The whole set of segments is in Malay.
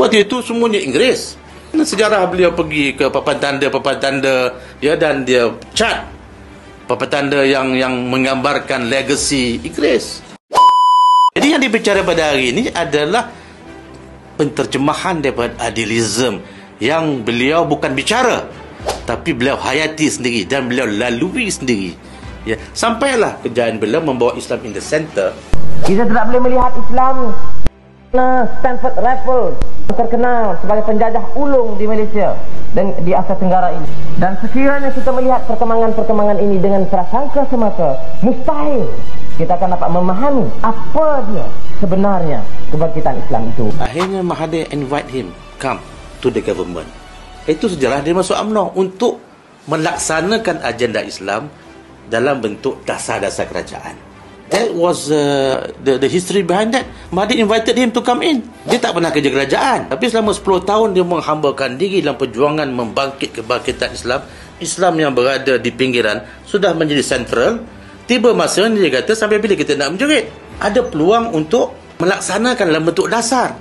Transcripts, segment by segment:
waktu itu semuanya Inggeris. Sejarah beliau pergi ke papan tanda ya, dan dia cat papan tanda yang menggambarkan legacy Inggeris. Jadi yang dibicara pada hari ini adalah penterjemahan daripada idealism yang beliau bukan bicara, tapi beliau hayati sendiri dan beliau lalui sendiri. Ya, sampailah kejayaan beliau membawa Islam in the center. Kita tidak boleh melihat Islam Stanford Rifle terkenal sebagai penjajah ulung di Malaysia dan di Asia Tenggara ini. Dan sekiranya kita melihat perkembangan ini dengan prasangka semata, mustahil kita akan dapat memahami apa dia sebenarnya kebangkitan Islam itu. Akhirnya Mahathir invite him come to the government. Itu sejarah dia masuk UMNO untuk melaksanakan agenda Islam dalam bentuk dasar-dasar kerajaan. That was the history behind that. Mahathir invited him to come in. Dia tak pernah kerja kerajaan, tapi selama 10 tahun dia menghambakan diri dalam perjuangan membangkit kebangkitan Islam. Islam yang berada di pinggiran sudah menjadi sentral. Tiba masa dia kata, sampai bila kita nak menjerit? Ada peluang untuk melaksanakan dalam bentuk dasar.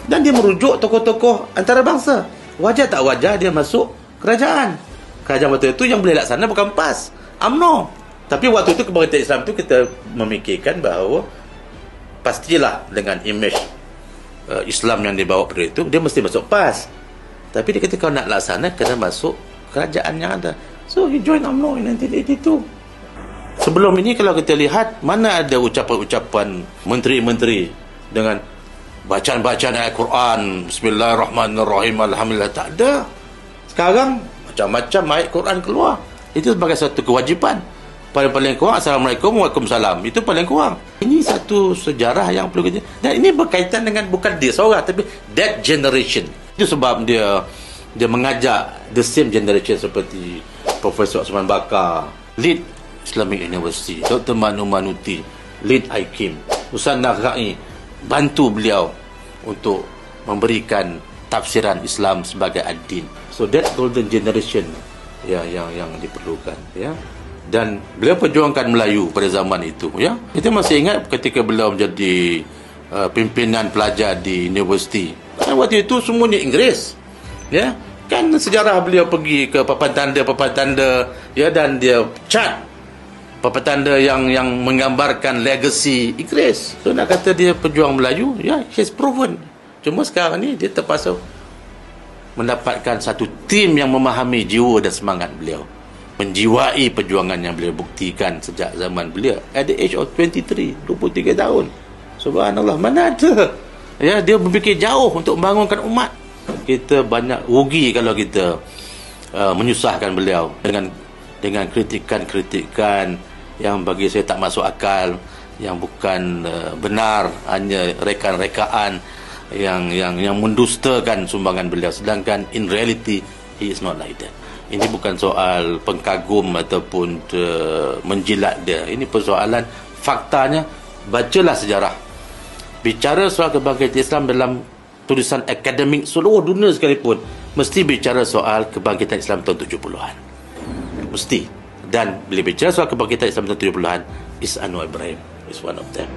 Dan dia merujuk tokoh-tokoh antarabangsa. Wajar tak wajar dia masuk kerajaan. Kerajaan waktu itu yang boleh laksana bukan PAS, UMNO. Tapi waktu itu kebangkitan Islam itu kita memikirkan bahawa pastilah dengan imej Islam yang dibawa pada itu, dia mesti masuk PAS. Tapi dia kata kalau nak laksana kena masuk kerajaan yang ada. So he joined UMNO in 1982. Sebelum ini kalau kita lihat, mana ada ucapan-ucapan menteri-menteri dengan bacaan-bacaan ayat Quran, Bismillahirrahmanirrahim, Alhamdulillah, tak ada. Sekarang macam-macam ayat Quran keluar. Itu sebagai satu kewajipan. Paling kurang Assalamualaikum, Waalaikumsalam. Itu paling kurang. Ini satu sejarah yang perlu kita, dan ini berkaitan dengan bukan dia seorang, tapi that generation. Itu sebab dia mengajak the same generation seperti Profesor Osman Bakar, lead Islamic University, Dr. Manu Manuti, lead IKIM, Ustaz Naghai, bantu beliau untuk memberikan tafsiran Islam sebagai ad-din. So that golden generation yang diperlukan, ya. Dan beliau perjuangkan Melayu pada zaman itu, ya. Kita masih ingat ketika beliau menjadi pimpinan pelajar di universiti. Kan waktu itu semuanya Inggeris, ya. Kan sejarah beliau pergi ke papan tanda ya, dan dia cat papan tanda yang menggambarkan legacy Inggeris. So nak kata dia pejuang Melayu, ya, he's proven. Cuma sekarang ni dia terpaksa mendapatkan satu tim yang memahami jiwa dan semangat beliau, menjiwai perjuangan yang beliau buktikan sejak zaman beliau at the age of 23 tahun. Subhanallah, mana ada, ya, dia berfikir jauh untuk membangunkan umat. Kita banyak rugi kalau kita menyusahkan beliau dengan kritikan yang bagi saya tak masuk akal, yang bukan benar, hanya rekaan-rekaan yang mendustakan sumbangan beliau, sedangkan in reality he is not like that. Ini bukan soal pengkagum ataupun menjilat dia. Ini persoalan faktanya. Bacalah sejarah. Bicara soal kebangkitan Islam dalam tulisan akademik seluruh dunia sekalipun, mesti bicara soal kebangkitan Islam tahun 70-an. Mesti. Dan bila bicara soal kebangkitan Islam tahun 70-an, Is Anwar Ibrahim is one of them.